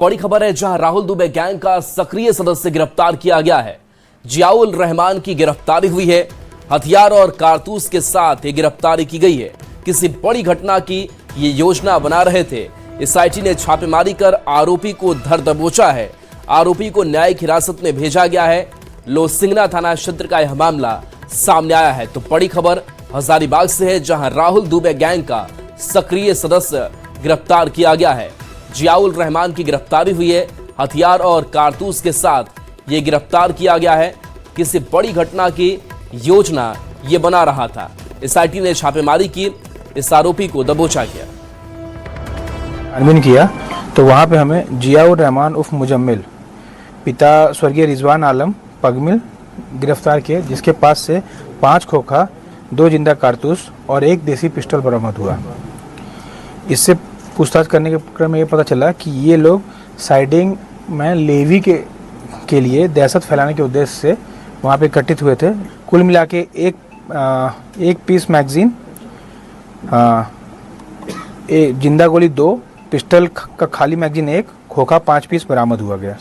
बड़ी खबर है, जहां राहुल दुबे गैंग का सक्रिय सदस्य गिरफ्तार किया गया है। जियाउल रहमान की गिरफ्तारी हुई है। हथियार और कारतूस के साथ ये गिरफ्तारी की गई है। किसी बड़ी घटना की ये योजना बना रहे थे। एसआईटी ने छापेमारी कर आरोपी को धर दबोचा है। आरोपी को न्यायिक हिरासत में भेजा गया है। लोसिंगना थाना क्षेत्र का यह मामला सामने आया है। तो बड़ी खबर हजारीबाग से है, जहां राहुल दुबे गैंग का सक्रिय सदस्य गिरफ्तार किया गया है। जियाउल रहमान की गिरफ्तारी हुई है। हथियार और कारतूस के साथ ये गिरफ्तार किया गया है। किसी बड़ी घटना की योजना ये बना रहा था। एसआईटी ने छापेमारी की, इस आरोपी को दबोचा गया। छानबीन किया तो वहाँ पे हमें जियाउल रहमान उर्फ मुजम्मिल पिता स्वर्गीय रिजवान आलम पगमिल गिरफ्तार किए, जिसके पास से 5 खोखा, 2 जिंदा कारतूस और 1 देसी पिस्टल बरामद हुआ। इससे पूछताछ करने के क्रम में ये पता चला कि ये लोग साइडिंग में लेवी के लिए दहशत फैलाने के उद्देश्य से वहाँ पे इकट्ठित हुए थे। कुल मिला के एक पीस मैगजीन, जिंदा गोली 2, पिस्टल का खाली मैगजीन 1, खोखा 5 पीस बरामद हुआ गया।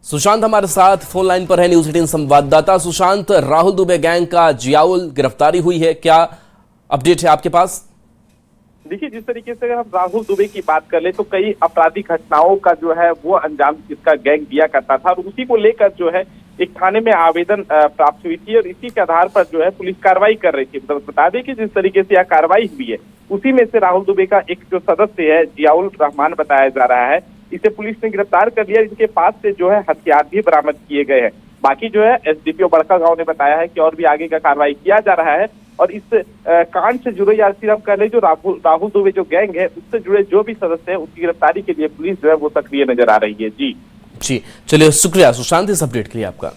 सुशांत हमारे साथ फोन लाइन पर है, न्यूज 18 संवाददाता। सुशांत, राहुल दुबे गैंग का जियाउल गिरफ्तारी हुई है, क्या अपडेट है आपके पास? देखिए, जिस तरीके से हम राहुल दुबे की बात कर ले तो कई आपराधिक घटनाओं का जो है वो अंजाम इसका गैंग दिया करता था और उसी को लेकर जो है एक थाने में आवेदन प्राप्त हुई थी और इसी के आधार पर जो है पुलिस कार्रवाई कर रही थी। बता दें कि जिस तरीके से यह कार्रवाई हुई है उसी में से राहुल दुबे का एक जो सदस्य है जियाउल रहमान बताया जा रहा है, इसे पुलिस ने गिरफ्तार कर लिया। इसके पास से जो है हथियार भी बरामद किए गए हैं। बाकी जो है एसडीपीओ बड़का गांव ने बताया है कि और भी आगे का कार्रवाई किया जा रहा है और इस कांड से जुड़े या सिर्फ कह ले जो राहुल दुबे जो गैंग है उससे जुड़े जो भी सदस्य है उसकी गिरफ्तारी के लिए पुलिस जो है वो सक्रिय नजर आ रही है। जी चलिए, शुक्रिया सुशांत इस अपडेट के लिए आपका।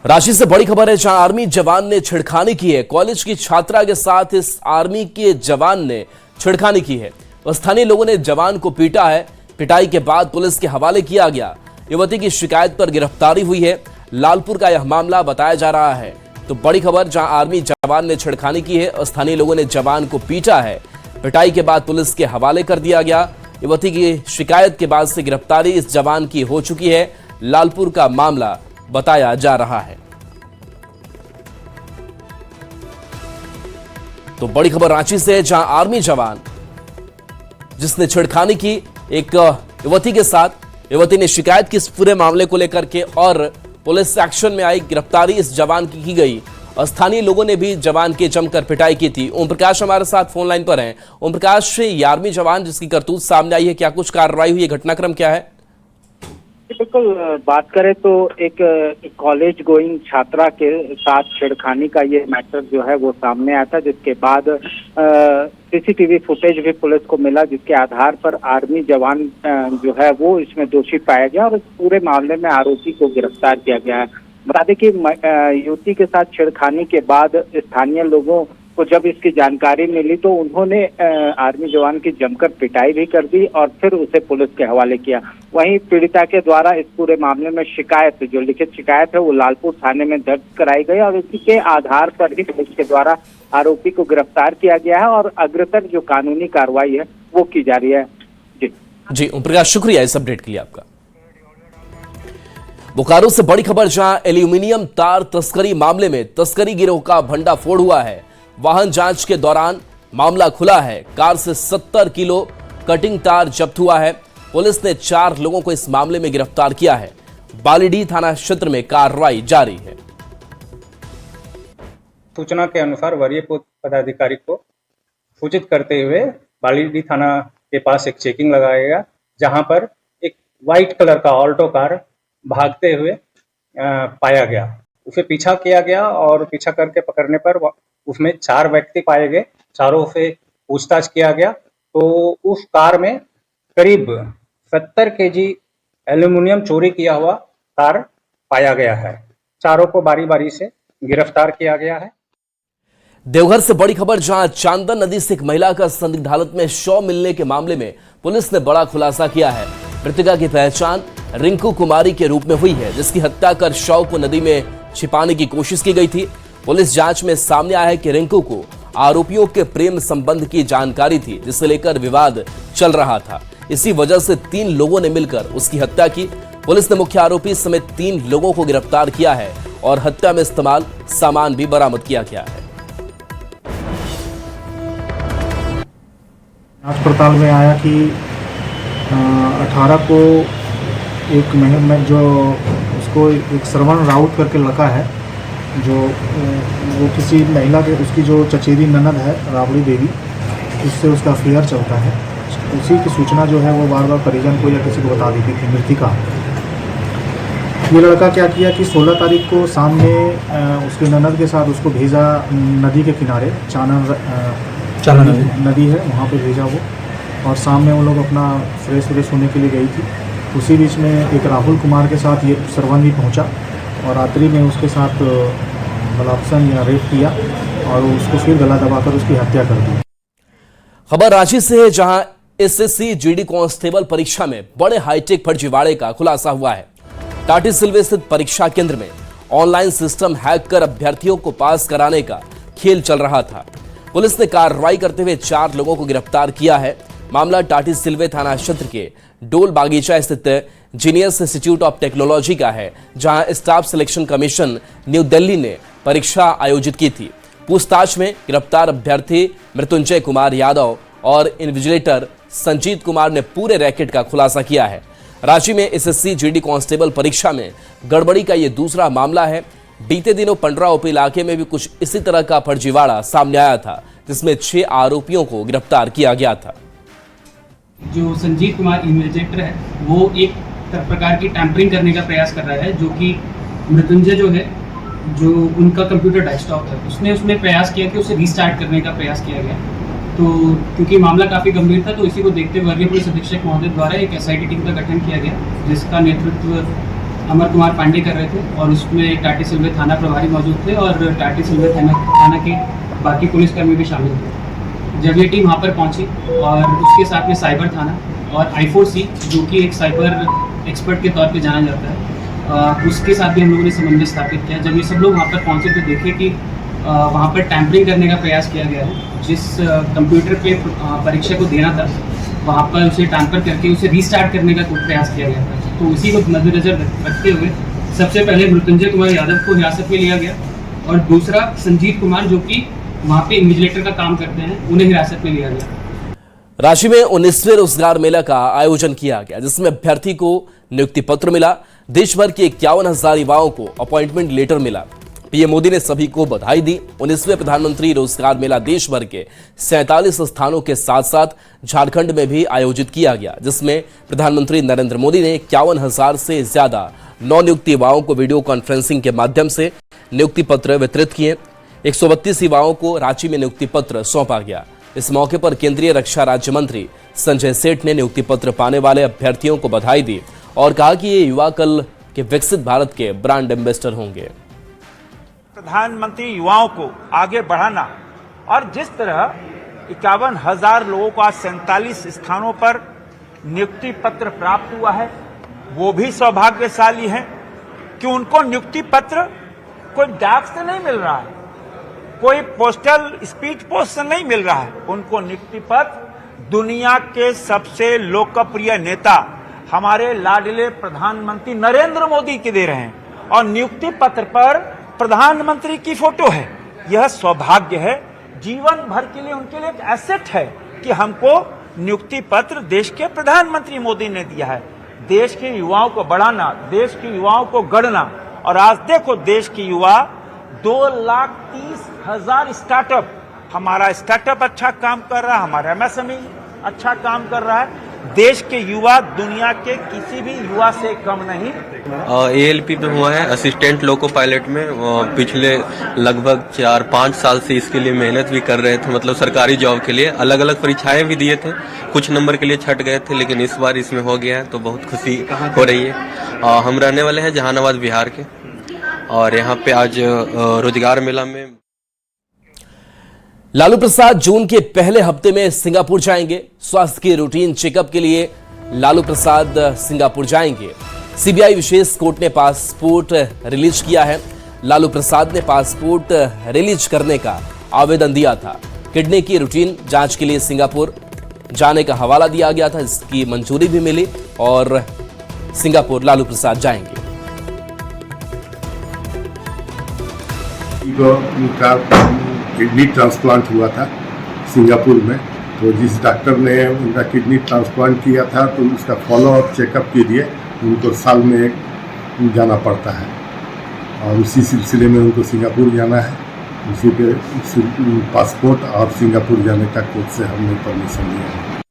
रांची से बड़ी खबर है, जहां आर्मी जवान ने छेड़खानी की है। कॉलेज की छात्रा के साथ इस आर्मी के जवान ने छेड़खानी की है। स्थानीय लोगों ने जवान को पीटा है। पिटाई के बाद पुलिस के हवाले किया गया। युवती की शिकायत पर गिरफ्तारी हुई है। लालपुर का यह मामला बताया जा रहा है। तो बड़ी खबर, जहां आर्मी जवान ने छेड़खानी की है, स्थानीय लोगों ने जवान को पीटा है। पिटाई के बाद पुलिस के हवाले कर दिया गया। युवती की शिकायत के बाद से गिरफ्तारी इस जवान की हो चुकी है। लालपुर का मामला बताया जा रहा है। तो बड़ी खबर रांची से, जहां आर्मी जवान जिसने छेड़खानी की एक युवती के साथ, युवती ने शिकायत की इस पूरे मामले को लेकर के और पुलिस एक्शन में आई। गिरफ्तारी इस जवान की गई और स्थानीय लोगों ने भी जवान की जमकर पिटाई की थी। ओम प्रकाश हमारे साथ फोन लाइन पर हैं। ओम प्रकाश, ये आर्मी जवान जिसकी करतूत सामने आई है, क्या कुछ कार्रवाई हुई है? घटनाक्रम क्या है? बिल्कुल, बात करें तो एक कॉलेज गोइंग छात्रा के साथ छेड़खानी का ये मैटर जो है वो सामने आया था, जिसके बाद सीसीटीवी फुटेज भी पुलिस को मिला, जिसके आधार पर आर्मी जवान जो है वो इसमें दोषी पाया गया और इस पूरे मामले में आरोपी को गिरफ्तार किया गया है। बता दें कि युवती के साथ छेड़खानी के बाद स्थानीय लोगों को जब इसकी जानकारी मिली तो उन्होंने आर्मी जवान की जमकर पिटाई भी कर दी और फिर उसे पुलिस के हवाले किया। वहीं पीड़िता के द्वारा इस पूरे मामले में शिकायत, जो लिखित शिकायत है वो लालपुर थाने में दर्ज कराई गई और इसी के आधार पर ही पुलिस के द्वारा आरोपी को गिरफ्तार किया गया है और अग्रतर जो कानूनी कार्रवाई है वो की जा रही है। जी ओम प्रकाश, शुक्रिया इस अपडेट के लिए आपका। बोकारो से बड़ी खबर, जहां एल्यूमिनियम तार तस्करी मामले में तस्करी गिरोह का भंडाफोड़ हुआ है। वाहन जांच के दौरान मामला खुला है। कार से 70 किलो कटिंग तार जब्त हुआ है। पुलिस ने 4 लोगों को इस मामले में गिरफ्तार किया है। बालीडीह थाना क्षेत्र में कार्रवाई जारी है। सूचना के अनुसार वरीय पदाधिकारी को सूचित करते हुए बालीडीह थाना के पास एक चेकिंग लगाया गया, जहां पर एक व्हाइट कलर का ऑल्टो कार भागते हुए पाया गया। उसे पीछा किया गया और पीछा करके पकड़ने पर उसमें 4 व्यक्ति पाए गए। चारों से पूछताछ किया गया तो उस कार में करीब 70 केजी एल्यूमिनियम चोरी किया हुआ तार पाया गया है। चारों को बारी बारी से गिरफ्तार किया गया है। देवघर से बड़ी खबर, जहां चांदन नदी से एक महिला का संदिग्ध हालत में शव मिलने के मामले में पुलिस ने बड़ा खुलासा किया है। मृतका की पहचान रिंकू कुमारी के रूप में हुई है, जिसकी हत्या कर शव को नदी में छिपाने की कोशिश की गई थी। पुलिस जांच में सामने आया है कि रिंकू को आरोपियों के प्रेम संबंध की जानकारी थी, जिसे लेकर विवाद चल रहा था। इसी वजह से 3 लोगों ने मिलकर उसकी हत्या की। पुलिस ने मुख्य आरोपी समेत 3 लोगों को गिरफ्तार किया है और हत्या में इस्तेमाल सामान भी बरामद किया गया है। जांच पड़ताल में आया कि 18 को एक में जो उसको एक श्रवण राउत करके लड़का है, जो वो किसी महिला के, उसकी जो चचेरी ननद है राबड़ी देवी, उससे उसका अफेयर चलता है। उसी की सूचना जो है वो बार बार परिजन को या किसी को बता देती थी मृतिका। ये लड़का क्या किया कि 16 तारीख को शाम में उसके ननद के साथ उसको भेजा नदी के किनारे, चाना नदी है, वहाँ पे भेजा वो, और शाम में वो लोग अपना फ्रेश होने के लिए गई थी। उसी बीच में एक राहुल कुमार के साथ ये श्रवण भी पहुँचा और रात्रि में उसके साथ बलात्कार या रेप किया और उसको फिर गला दबाकर उसकी हत्या कर दी। खबर रांची से है, जहां एसएससी जीडी कांस्टेबल परीक्षा में बड़े हाईटेक फर्जीवाड़े का खुलासा हुआ है। टाटी सिलवे स्थित परीक्षा केंद्र में ऑनलाइन सिस्टम हैक कर अभ्यर्थियों को पास कराने का खेल चल रहा था। पुलिस ने कार्रवाई करते हुए 4 लोगों को गिरफ्तार किया है। मामला टाटी सिलवे थाना क्षेत्र के डोल बागीचा स्थित जीनियस इंस्टीट्यूट ऑफ टेक्नोलॉजी का है, जहां staff selection commission new Delhi ने परीक्षा आयोजित की थी। पूछताछ में गिरफ्तार अभ्यर्थी मृत्युंजय कुमार यादव और इन्विजिलेटर संजीत कुमार ने पूरे रैकेट का खुलासा किया है। रांची में एसएससी जीडी कांस्टेबल परीक्षा में गड़बड़ी का यह दूसरा मामला है। बीते दिनों पंडरा ओपी इलाके में भी कुछ इसी तरह का फर्जीवाड़ा सामने आया था, जिसमें 6 आरोपियों को गिरफ्तार किया गया था। जो संजीत कुमार इन्विजिलेटर है, वो एक प्रकार की टैंपरिंग करने का प्रयास कर रहा है, जो कि मृत्युंजय जो है, जो उनका कंप्यूटर डेस्कटॉप है, उसने प्रयास किया कि उसे रीस्टार्ट करने का प्रयास किया गया। तो क्योंकि मामला काफ़ी गंभीर था, तो इसी को देखते हुए वर्गीय पुलिस अधीक्षक महोदय द्वारा एक एसआईटी टीम का गठन किया गया, जिसका नेतृत्व अमर कुमार पांडे कर रहे थे और उसमें टाटी सिलवे थाना प्रभारी मौजूद थे और टाटी सिलवे थाना के बाकी पुलिसकर्मी भी शामिल थे। जब ये टीम वहाँ पर पहुँची और उसके साथ में साइबर थाना और I4C, जो कि एक साइबर एक्सपर्ट के तौर पे जाना जाता है, उसके साथ भी हम लोगों ने समन्वय स्थापित किया। जब ये सब लोग वहाँ पर पहुँचे तो देखे कि वहाँ पर टैंपरिंग करने का प्रयास किया गया है। जिस कंप्यूटर पे परीक्षा को देना था, वहाँ पर उसे टैंपर करके उसे रीस्टार्ट करने का प्रयास किया गया था। तो उसी को मद्देनजर रखते हुए सबसे पहले मृत्युंजय कुमार यादव को हिरासत में लिया गया और दूसरा संजीत कुमार, जो कि वहाँ पे इन्विजिलेटर का काम करते हैं, उन्हें हिरासत में लिया गया। रांची में 19वें रोजगार मेला का आयोजन किया गया, जिसमें अभ्यर्थी को नियुक्ति पत्र मिला। देश भर के 51,000 युवाओं को अपॉइंटमेंट लेटर मिला। पीएम मोदी ने सभी को बधाई दी। 19वें प्रधानमंत्री रोजगार मेला देश भर के 47 स्थानों के साथ साथ झारखंड में भी आयोजित किया गया, जिसमें प्रधानमंत्री नरेंद्र मोदी ने 51,000 से ज्यादा नवनियुक्त युवाओं को वीडियो कॉन्फ्रेंसिंग के माध्यम से नियुक्ति पत्र वितरित किए। 132 युवाओं को रांची में नियुक्ति पत्र सौंपा गया। इस मौके पर केंद्रीय रक्षा राज्य मंत्री संजय सेठ ने नियुक्ति पत्र पाने वाले अभ्यर्थियों को बधाई दी और कहा कि ये युवा कल के विकसित भारत के ब्रांड एम्बेसडर होंगे। प्रधानमंत्री युवाओं को आगे बढ़ाना और जिस तरह 51,000 लोगों को आज 47 स्थानों पर नियुक्ति पत्र प्राप्त हुआ है, वो भी सौभाग्यशाली हैं कि उनको नियुक्ति पत्र कोई डाक से नहीं मिल रहा है, कोई पोस्टल स्पीड पोस्ट से नहीं मिल रहा है। उनको नियुक्ति पत्र दुनिया के सबसे लोकप्रिय नेता हमारे लाडले प्रधानमंत्री नरेंद्र मोदी के दे रहे हैं और नियुक्ति पत्र पर प्रधानमंत्री की फोटो है। यह सौभाग्य है, जीवन भर के लिए उनके लिए एक एसेट है कि हमको नियुक्ति पत्र देश के प्रधानमंत्री मोदी ने दिया है। देश के युवाओं को बढ़ाना, देश के युवाओं को गढ़ना, और आज देखो देश के युवा 2,30,000 स्टार्टअप, हमारा स्टार्टअप अच्छा काम कर रहा है, हमारा एमएसएमई अच्छा काम कर रहा है। देश के युवा दुनिया के किसी भी युवा से कम नहीं। ALP में हुआ है असिस्टेंट लोको पायलट में। पिछले लगभग 4-5 साल से इसके लिए मेहनत भी कर रहे थे, मतलब सरकारी जॉब के लिए अलग अलग परीक्षाएं भी दिए थे, कुछ नंबर के लिए छट गए थे, लेकिन इस बार इसमें हो गया है तो बहुत खुशी हो रही है। हम रहने वाले हैं जहानाबाद बिहार के और यहाँ पे आज रोजगार मेला में लालू प्रसाद जून के पहले हफ्ते में सिंगापुर जाएंगे। स्वास्थ्य के रूटीन चेकअप के लिए लालू प्रसाद सिंगापुर जाएंगे। सीबीआई विशेष कोर्ट ने पासपोर्ट रिलीज किया है। लालू प्रसाद ने पासपोर्ट रिलीज करने का आवेदन दिया था। किडनी की रूटीन जांच के लिए सिंगापुर जाने का हवाला दिया गया था, इसकी मंजूरी भी मिली और सिंगापुर लालू प्रसाद जाएंगे। उनका किडनी ट्रांसप्लांट हुआ था सिंगापुर में, तो जिस डॉक्टर ने उनका किडनी ट्रांसप्लांट किया था तो उसका फॉलोअप चेकअप के लिए उनको साल में जाना पड़ता है और उसी सिलसिले में उनको सिंगापुर जाना है। उसी पे पासपोर्ट और सिंगापुर जाने का कोर्ट से हमने परमिशन लिया है।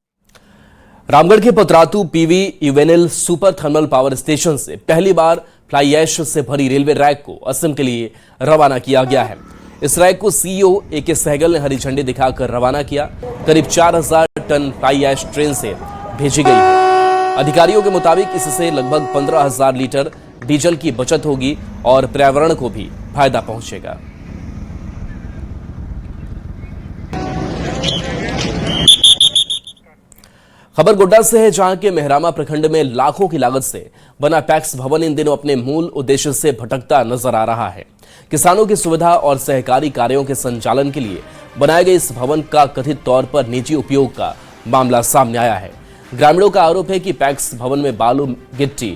रामगढ़ के Patratu PV UNL super thermal power station से पहली बार फ्लाई ऐश से भरी रेलवे रैक को असम के लिए रवाना किया गया है। इस रैक को सीईओ ए.के. सहगल ने हरी झंडी दिखाकर रवाना किया। करीब 4000 टन फ्लाई ऐश ट्रेन से भेजी गई है। अधिकारियों के मुताबिक इससे लगभग 15,000 लीटर डीजल की बचत होगी और पर्यावरण को भी फायदा पहुंचेगा। खबर गोड्डा से है, जहां के मेहरामा प्रखंड में लाखों की लागत से बना पैक्स भवन इन दिनों अपने मूल उद्देश्य से भटकता नजर आ रहा है। किसानों की सुविधा और सहकारी कार्यों के संचालन के लिए बनाए गए इस भवन का कथित तौर पर निजी उपयोग का मामला सामने आया है। ग्रामीणों का आरोप है कि पैक्स भवन में बालू, गिट्टी,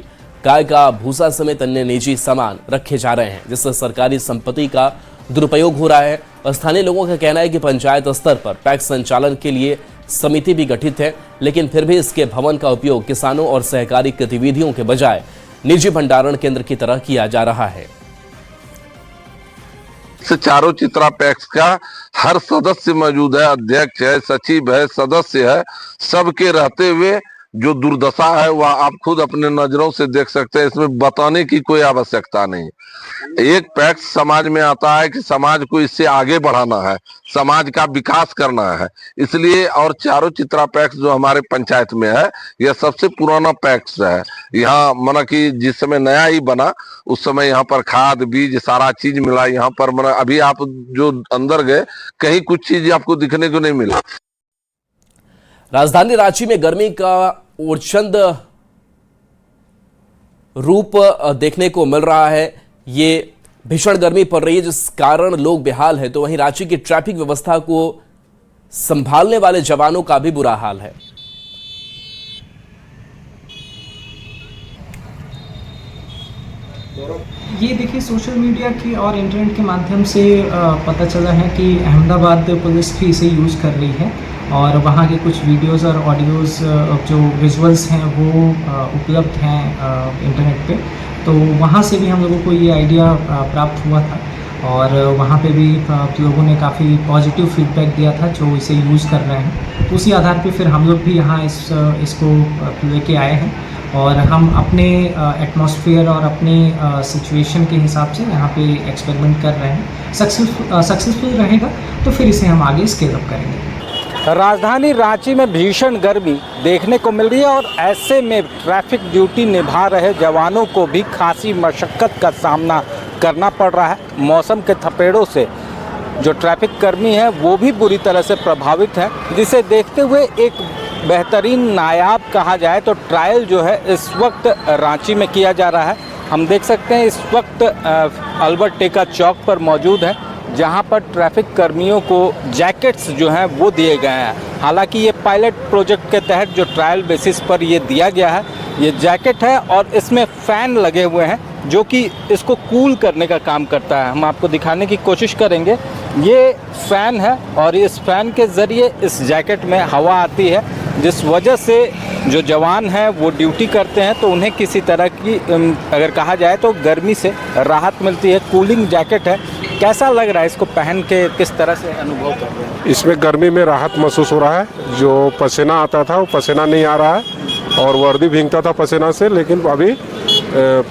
गाय का भूसा समेत अन्य निजी सामान रखे जा रहे हैं, जिससे सरकारी संपत्ति का दुरुपयोग हो रहा है। स्थानीय लोगों का कहना है कि पंचायत स्तर पर पैक्स संचालन के लिए समिति भी गठित है, लेकिन फिर भी इसके भवन का उपयोग किसानों और सहकारी गतिविधियों के बजाय निजी भंडारण केंद्र की तरह किया जा रहा है। चारों चित्रा पैक्स का हर सदस्य मौजूद है, अध्यक्ष है, सचिव है, सदस्य है, सबके रहते हुए जो दुर्दशा है वह आप खुद अपने नजरों से देख सकते हैं। इसमें बताने की कोई आवश्यकता नहीं। एक पैक्स समाज में आता है कि समाज को इससे आगे बढ़ाना है, समाज का विकास करना है, इसलिए। और चारों चित्रा पैक्स जो हमारे पंचायत में है, यह सबसे पुराना पैक्स है। यहाँ माना कि जिस समय नया ही बना उस समय यहाँ पर खाद, बीज, सारा चीज मिला यहाँ पर। माना अभी आप जो अंदर गए कहीं कुछ चीज आपको दिखने को नहीं मिला। राजधानी रांची में गर्मी का प्रचंड रूप देखने को मिल रहा है। ये भीषण गर्मी पड़ रही है, जिस कारण लोग बेहाल है, तो वहीं रांची की ट्रैफिक व्यवस्था को संभालने वाले जवानों का भी बुरा हाल है। ये देखिए, सोशल मीडिया की और इंटरनेट के माध्यम से पता चला है कि अहमदाबाद पुलिस भी इसे यूज़ कर रही है और वहाँ के कुछ वीडियोस और ऑडियोज़ जो विजुअल्स हैं वो उपलब्ध हैं इंटरनेट पे। तो वहाँ से भी हम लोगों को ये आइडिया प्राप्त हुआ था और वहाँ पे भी लोगों ने काफ़ी पॉजिटिव फीडबैक दिया था जो इसे यूज़ कर रहे हैं। तो उसी आधार पे फिर हम लोग भी यहाँ इसको लेके आए हैं और हम अपने एटमॉस्फेयर और अपने सिचुएशन के हिसाब से यहाँ पे एक्सपेरिमेंट कर रहे हैं। सक्सेसफुल रहेगा तो फिर इसे हम आगे स्केल अप करेंगे। राजधानी रांची में भीषण गर्मी देखने को मिल रही है और ऐसे में ट्रैफिक ड्यूटी निभा रहे जवानों को भी खासी मशक्क़त का सामना करना पड़ रहा है। मौसम के थपेड़ों से जो ट्रैफिक कर्मी है वो भी बुरी तरह से प्रभावित है, जिसे देखते हुए एक बेहतरीन नायाब कहा जाए तो ट्रायल जो है इस वक्त रांची में किया जा रहा है। हम देख सकते हैं इस वक्त अल्बर्ट टेका चौक पर मौजूद है, जहां पर ट्रैफिक कर्मियों को जैकेट्स जो हैं वो दिए गए हैं। हालांकि ये पायलट प्रोजेक्ट के तहत जो ट्रायल बेसिस पर ये दिया गया है, ये जैकेट है और इसमें फ़ैन लगे हुए हैं जो कि इसको कूल करने का काम करता है। हम आपको दिखाने की कोशिश करेंगे। ये फ़ैन है और इस फ़ैन के ज़रिए इस जैकेट में हवा आती है, जिस वजह से जो जवान हैं वो ड्यूटी करते हैं तो उन्हें किसी तरह की अगर कहा जाए तो गर्मी से राहत मिलती है। कूलिंग जैकेट है। कैसा लग रहा है इसको पहन के, किस तरह से अनुभव कर रहे हैं? इसमें गर्मी में राहत महसूस हो रहा है। जो पसीना आता था वो पसीना नहीं आ रहा है और वर्दी भीगता था पसीना से, लेकिन अभी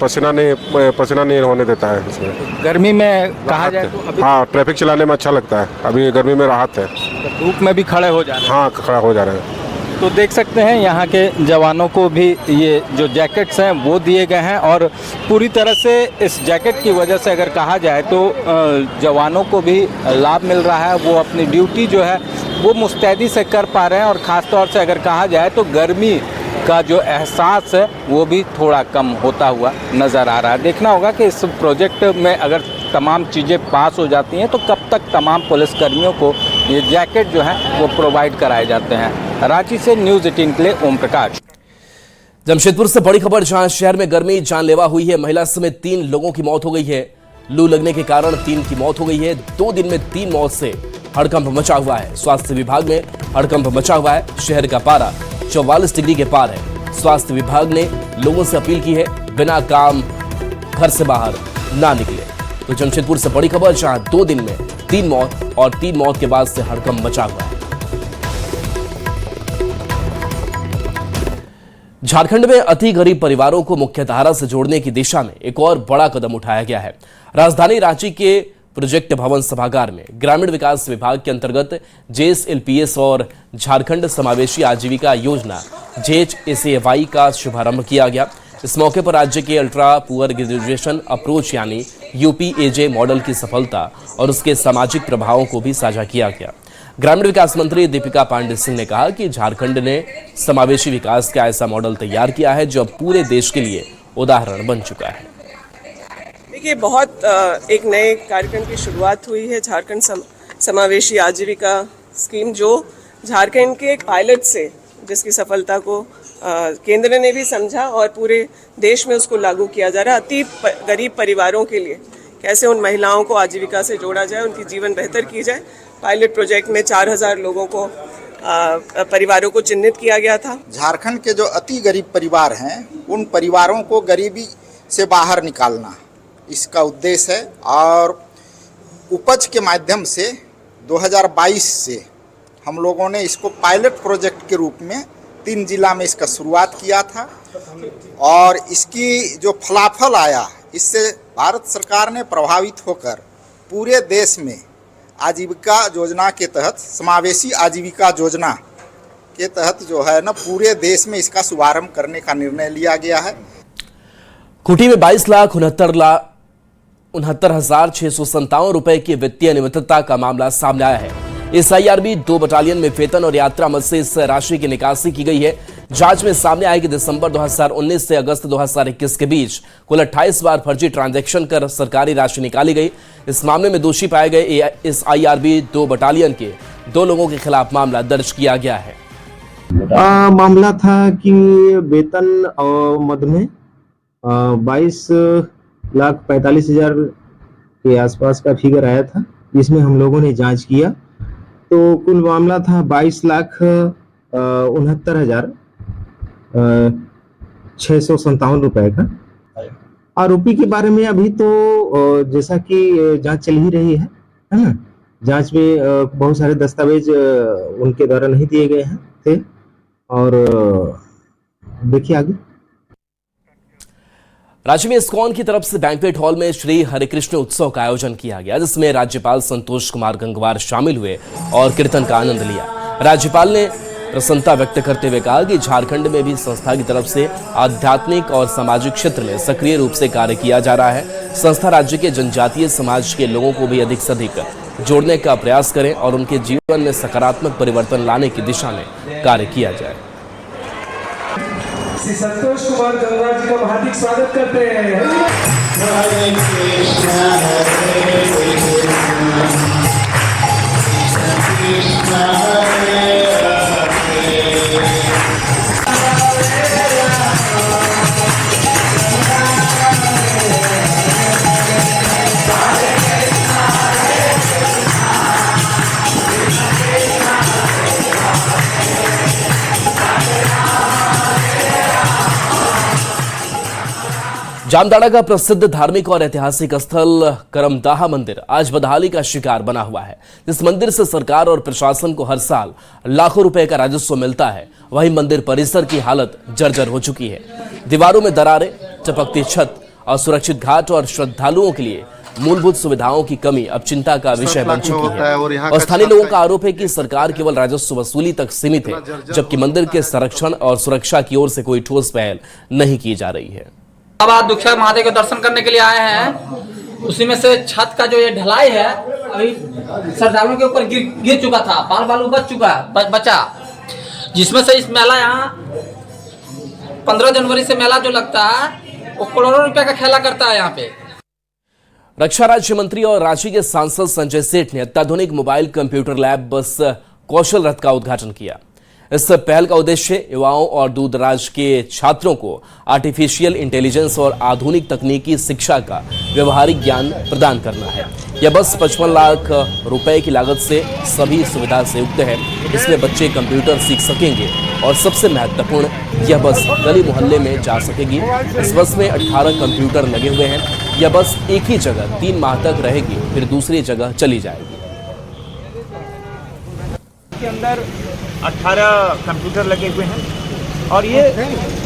पसीना नहीं होने देता है इसमें। गर्मी में कहा जाए तो अभी हाँ, ट्रैफिक चलाने में अच्छा लगता है। अभी गर्मी में राहत है। धूप में भी खड़े हो जा रहे हैं। हाँ, खड़ा हो जा रहे हैं। तो देख सकते हैं यहाँ के जवानों को भी ये जो जैकेट्स हैं वो दिए गए हैं और पूरी तरह से इस जैकेट की वजह से अगर कहा जाए तो जवानों को भी लाभ मिल रहा है। वो अपनी ड्यूटी जो है वो मुस्तैदी से कर पा रहे हैं और ख़ास तौर से अगर कहा जाए तो गर्मी का जो एहसास है वो भी थोड़ा कम होता हुआ नज़र आ रहा है। देखना होगा कि इस प्रोजेक्ट में अगर तमाम चीज़ें पास हो जाती हैं, तो कब तक तमाम पुलिसकर्मियों को ये जैकेट जो है वो प्रोवाइड कराए जाते हैं। रांची से न्यूज़ 18 के लिए ओम प्रकाश। जमशेदपुर से बड़ी खबर, जहां शहर में गर्मी जानलेवा हुई है। महिला समेत 3 लोगों की मौत हो गई है। लू लगने के कारण 3 की मौत हो गई है। 2 दिन में 3 मौत से हड़कंप मचा हुआ है। स्वास्थ्य विभाग में हड़कंप मचा हुआ है। शहर का पारा 44 डिग्री के पार है। स्वास्थ्य विभाग ने लोगों से अपील की है बिना काम घर से बाहर ना निकले। तो जमशेदपुर से बड़ी खबर, जहां 2 दिन में 3 मौत और 3 मौत के बाद से हड़कंप मचा हुआ है। झारखंड में अति गरीब परिवारों को मुख्यधारा से जोड़ने की दिशा में एक और बड़ा कदम उठाया गया है। राजधानी रांची के प्रोजेक्ट भवन सभागार में ग्रामीण विकास विभाग के अंतर्गत JSLPS और झारखंड समावेशी आजीविका योजना JHSAY का शुभारंभ किया गया। इस मौके पर राज्य के अल्ट्रा पुअर ग्रेजुएशन अप्रोच यानी UPAJ मॉडल की सफलता और उसके सामाजिक प्रभावों को भी साझा किया गया। ग्रामीण विकास मंत्री दीपिका पांडे सिंह ने कहा कि झारखंड ने समावेशी विकास का ऐसा मॉडल तैयार किया है जो अब पूरे देश के लिए उदाहरण बन चुका है। देखिए, बहुत एक नए कार्यक्रम की शुरुआत हुई है झारखंड समावेशी आजीविका स्कीम, जो झारखंड के एक पायलट से जिसकी सफलता को केंद्र ने भी समझा और पूरे देश में उसको लागू किया जा रहा है। अति गरीब परिवारों के लिए कैसे उन महिलाओं को आजीविका से जोड़ा जाए, उनकी जीवन बेहतर की जाए। पायलट प्रोजेक्ट में 4000 लोगों को परिवारों को चिन्हित किया गया था। झारखंड के जो अति गरीब परिवार हैं उन परिवारों को गरीबी से बाहर निकालना इसका उद्देश्य है और उपज के माध्यम से 2022 से हम लोगों ने इसको पायलट प्रोजेक्ट के रूप में 3 जिला में इसका शुरुआत किया था और इसकी जो फलाफल आया, इससे भारत सरकार ने प्रभावित होकर पूरे देश में आजीविका योजना के तहत, समावेशी आजीविका योजना के तहत जो है ना, पूरे देश में इसका शुभारंभ करने का निर्णय लिया गया है। खूंटी में 22,69,657 रुपए की वित्तीय अनियमितता का मामला सामने आया है। SIRB 2 बटालियन में वेतन और यात्रा मद से इस राशि की निकासी की गई है। जांच में सामने आया कि दिसंबर 2019 से अगस्त 2021 के बीच कुल 28 बार फर्जी ट्रांजैक्शन कर सरकारी राशि निकाली गई। इस मामले में दोषी पाए गए SIRB 2 बटालियन के 2 लोगों के खिलाफ मामला दर्ज किया गया है। मामला था कि वेतन मद में 22,45,000 के आसपास का फिगर आया था। इसमें हम लोगों ने जांच किया तो कुल मामला था 22,69,657 रुपए का। आरोपी के बारे में अभी तो जैसा कि जांच चल ही रही है ना, जांच में बहुत सारे दस्तावेज उनके द्वारा नहीं दिए गए हैं थे और देखिए आगे। राज्य में इस्कॉन की तरफ से बैंक्वेट हॉल में श्री हरिकृष्ण उत्सव का आयोजन किया गया, जिसमें राज्यपाल संतोष कुमार गंगवार शामिल हुए और कीर्तन का आनंद लिया। राज्यपाल ने प्रसन्नता व्यक्त करते हुए कहा कि झारखंड में भी संस्था की तरफ से आध्यात्मिक और सामाजिक क्षेत्र में सक्रिय रूप से कार्य किया जा रहा है। संस्था राज्य के जनजातीय समाज के लोगों को भी अधिक से अधिक जोड़ने का प्रयास करें और उनके जीवन में सकारात्मक परिवर्तन लाने की दिशा में कार्य किया जाए। श्री संतोष कुमार गंगवार जी का हार्दिक स्वागत करते हैं। हरे कृष्ण हरे कृष्ण हरे जामताड़ा का प्रसिद्ध धार्मिक और ऐतिहासिक स्थल करमदाहा मंदिर आज बदहाली का शिकार बना हुआ है। इस मंदिर से सरकार और प्रशासन को हर साल लाखों रुपए का राजस्व मिलता है। वहीं मंदिर परिसर की हालत जर्जर हो चुकी है। दीवारों में दरारें, चपकती छत, असुरक्षित घाट और श्रद्धालुओं के लिए मूलभूत सुविधाओं की कमी अब चिंता का विषय बन चुकी है। और स्थानीय लोगों का आरोप है कि सरकार केवल राजस्व वसूली तक सीमित है, जबकि मंदिर के संरक्षण और सुरक्षा की ओर से कोई ठोस पहल नहीं की जा रही है। अब आज दुखिया महादेव के दर्शन करने के लिए आए हैं। उसी में से छत का जो ये ढलाई है अभी श्रद्धालुओं के ऊपर गिर चुका था, बाल बालू बचा, जिसमें से इस मेला यहाँ 15 जनवरी से मेला जो लगता है वो करोड़ों रुपए का खेला करता है यहाँ पे। रक्षा राज्य मंत्री और रांची के सांसद संजय सेठ ने अत्याधुनिक मोबाइल कंप्यूटर लैब बस कौशल रथ का उद्घाटन किया। इस पहल का उद्देश्य युवाओं और दूर दराज के छात्रों को आर्टिफिशियल इंटेलिजेंस और आधुनिक तकनीकी शिक्षा का व्यवहारिक ज्ञान प्रदान करना है। यह बस 55 लाख रुपए की लागत से सभी सुविधा से युक्त है। इसमें बच्चे कंप्यूटर सीख सकेंगे और सबसे महत्वपूर्ण, यह बस गली मोहल्ले में जा सकेगी। इस बस में 18 कंप्यूटर लगे हुए हैं। यह बस एक ही जगह 3 माह तक रहेगी, फिर दूसरी जगह चली जाएगी। के अंदर 18 कंप्यूटर लगे हुए हैं और ये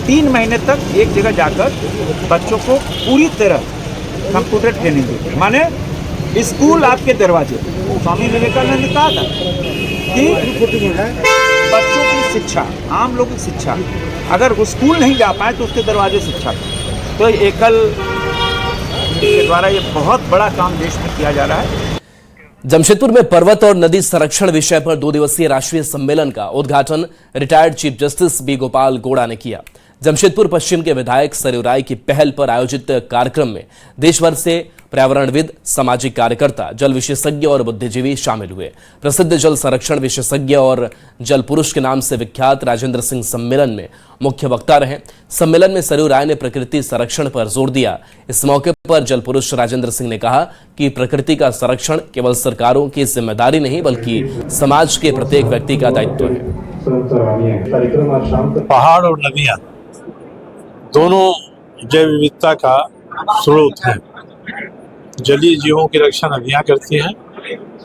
3 महीने तक एक जगह जाकर बच्चों को पूरी तरह कंप्यूटर ट्रेनिंग देते हैं। माने स्कूल आपके दरवाजे। स्वामी विवेकानंद ने कहा था कि बच्चों की शिक्षा, आम लोगों की शिक्षा, अगर वो स्कूल नहीं जा पाए तो उसके दरवाजे शिक्षा। तो एकल के द्वारा ये बहुत बड़ा काम देश में किया जा रहा है। जमशेदपुर में पर्वत और नदी संरक्षण विषय पर 2 दिवसीय राष्ट्रीय सम्मेलन का उद्घाटन retired chief justice B Gopal Gowda ने किया। जमशेदपुर पश्चिम के विधायक सरयू राय की पहल पर आयोजित कार्यक्रम में देश भर से पर्यावरणविद, सामाजिक कार्यकर्ता, जल विशेषज्ञ और बुद्धिजीवी शामिल हुए। प्रसिद्ध जल संरक्षण विशेषज्ञ और जल पुरुष के नाम से विख्यात राजेंद्र सिंह सम्मेलन में मुख्य वक्ता रहे। सम्मेलन में सरयू राय ने प्रकृति संरक्षण पर जोर दिया। इस मौके पर जल पुरुष राजेंद्र सिंह ने कहा कि प्रकृति का संरक्षण केवल सरकारों की जिम्मेदारी नहीं बल्कि समाज के प्रत्येक व्यक्ति का दायित्व है। पहाड़ और नदियां दोनों जैव विविधता का स्रोत है। जलीय जीवों की रक्षा नदियां करती हैं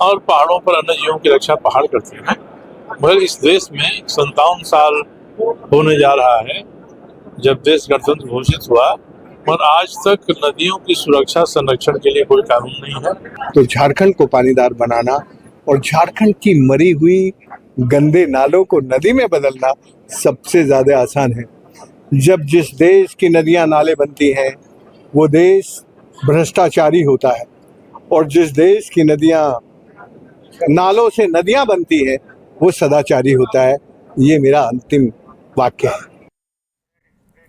और पहाड़ों पर अन्य जीवों की रक्षा पहाड़ करते हैं। मगर इस देश में 57 साल होने जा रहा है जब देश गणतंत्र घोषित हुआ, पर आज तक नदियों की सुरक्षा संरक्षण के लिए कोई कानून नहीं है। तो झारखंड को पानीदार बनाना और झारखंड की मरी हुई गंदे नालों को नदी में बदलना सबसे ज्यादा आसान है। जब जिस देश की नदियां नाले बनती हैं वो देश भ्रष्टाचारी होता है, और जिस देश की नदियां नालों से नदियां बनती हैं वो सदाचारी होता है। ये मेरा अंतिम वाक्य है।